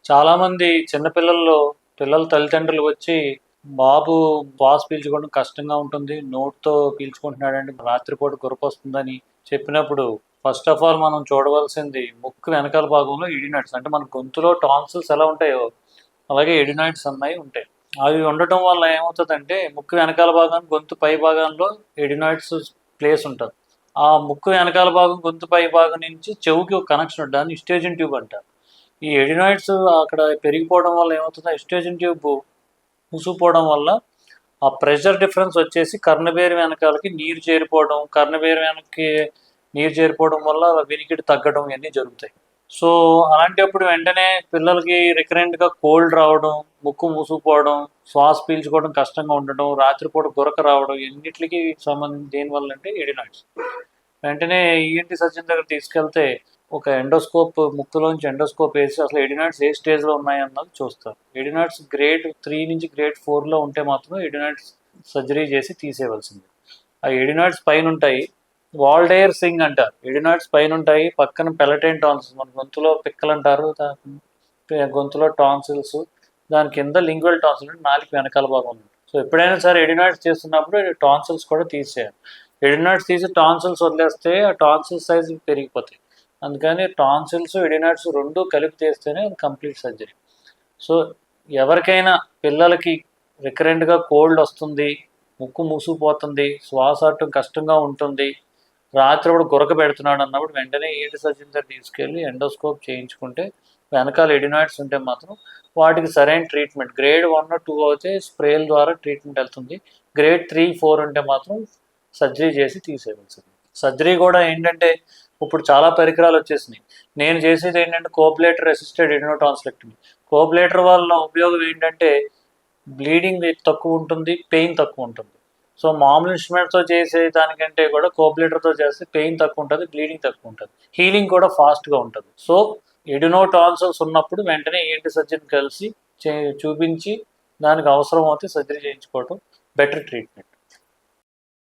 చాలామంది చిన్నపిల్లల్లో పిల్లల తల్లిదండ్రులు వచ్చి, "బాబు శ్వాస పీల్చుకోవడం కష్టంగా ఉంటుంది. నోటితో పీల్చుకుంటున్నాడంటే రాత్రిపూట గురకొస్తుందని" చెప్పినప్పుడు ఫస్ట్ ఆఫ్ ఆల్ మనం చూడవలసింది ముక్కు వెనకాల భాగంలో ఎడినాయిడ్స్. అంటే మన గొంతులో టాన్సిల్స్ ఎలా ఉంటాయో అలాగే ఎడినాయిడ్స్ అన్నవి ఉంటాయి. అవి ఉండటం వల్ల ఏమవుతుందంటే ముక్కు వెనకాల భాగం, గొంతు పై భాగంలో ఎడినాయిడ్స్ ప్లేస్ ఉంటుంది. ఆ ముక్కు వెనకాల భాగం, గొంతు పై భాగం నుంచి చెవుకి ఒక కనెక్షన్ ఉంటుంది. దాన్ని ఇస్టేజియన్ ట్యూబ్ అంటారు. ఈ ఎడినాయిడ్స్ అక్కడ పెరిగిపోవడం వల్ల ఏమవుతుంది, ఎస్ట్రోజన్ ట్యూబ్ మూసుకుపోవడం వల్ల ఆ ప్రెషర్ డిఫరెన్స్ వచ్చేసి కర్ణబేరు వెనకాలకి నీరు చేరిపోవడం, కర్ణబేరు వెనక్కి నీరు చేరిపోవడం వల్ల వినికిడి తగ్గడం ఇవన్నీ జరుగుతాయి. సో అలాంటప్పుడు వెంటనే పిల్లలకి రికరెంట్గా కోల్డ్ రావడం, ముక్కు మూసుకుపోవడం, శ్వాస పీల్చుకోవడం కష్టంగా ఉండడం, రాత్రిపూట గురక రావడం, ఎన్నిటికి సంబంధించి దేనివల్ల అంటే ఎడినాయిడ్స్. వెంటనే ఈఎన్టీ సర్జన్ దగ్గర తీసుకెళ్తే ఒక ఎండోస్కోప్, ముక్కులోంచి ఎండోస్కోప్ వేసి అసలు ఎడినాయిడ్స్ ఏ స్టేజ్లో ఉన్నాయన్నది చూస్తారు. ఎడినాయిడ్స్ గ్రేడ్ 3 నుంచి గ్రేడ్ 4లో ఉంటే మాత్రం ఎడినాయిడ్స్ సర్జరీ చేసి తీసేయవలసింది. ఆ ఎడినాయిడ్స్ పైన ఉంటాయి, వాల్డేర్ సింగ్ అంటారు. ఎడినాయిడ్స్ పైన ఉంటాయి, పక్కన పెలటైన్ టాన్సిల్స్, మన గొంతులో పిక్కలు అంటారు, గొంతులో టాన్సిల్స్, దాని కింద లింగ్వల్ టాన్సిల్ అంటే నాలుగు వెనకాల భాగం ఉంది. సో ఎప్పుడైనా సరే ఎడినాయిడ్స్ చేస్తున్నప్పుడు టాన్సిల్స్ కూడా తీసేయాలి. ఎడినాయిడ్స్ తీసి టాన్సిల్స్ వదిలేస్తే ఆ టాన్సిల్ సైజు పెరిగిపోతాయి. అందుకని టాన్సిల్స్, ఎడినాయిడ్స్ రెండు కలిపి తీస్తేనే అది కంప్లీట్ సర్జరీ. సో ఎవరికైనా పిల్లలకి రికరెంట్గా కోల్డ్ వస్తుంది, ముక్కు మూసుకుపోతుంది, శ్వాస ఆడటం కష్టంగా ఉంటుంది, రాత్రి కూడా గురక పెడుతున్నాడు అన్నప్పుడు వెంటనే ఈఎన్టీ సర్జన్ దగ్గర తీసుకెళ్ళి ఎండోస్కోప్ చేయించుకుంటే వెనకాల ఎడినాయిడ్స్ ఉంటే మాత్రం వాటికి సరైన ట్రీట్మెంట్, గ్రేడ్ 1, 2 అయితే స్ప్రేల ద్వారా ట్రీట్మెంట్ వెళ్తుంది, గ్రేడ్ 3, 4 ఉంటే మాత్రం సర్జరీ చేసి తీసేయవలసింది. సర్జరీ కూడా ఏంటంటే ఇప్పుడు చాలా పరికరాలు వచ్చేసినాయి. నేను చేసేది ఏంటంటే కోబ్లేటర్ అసిస్టెడ్ ఎడినోటాన్సిలెక్టమీ. కోబ్లేటర్ వల్ల ఉపయోగం ఏంటంటే బ్లీడింగ్ తక్కువ ఉంటుంది, పెయిన్ తక్కువ ఉంటుంది. సో మామూలు ఇన్స్ట్రుమెంట్స్తో చేసే దానికంటే కూడా కోబ్లేటర్తో చేస్తే పెయిన్ తక్కువ ఉంటుంది, బ్లీడింగ్ తక్కువ ఉంటుంది, హీలింగ్ కూడా ఫాస్ట్గా ఉంటుంది. సో ఎడినోటాన్సిల్స్ ఉన్నప్పుడు వెంటనే ఈఎన్టీ సర్జన్ కలిసి చూపించి దానికి అవసరం అవుతే సర్జరీ చేయించుకోవడం బెటర్ ట్రీట్మెంట్.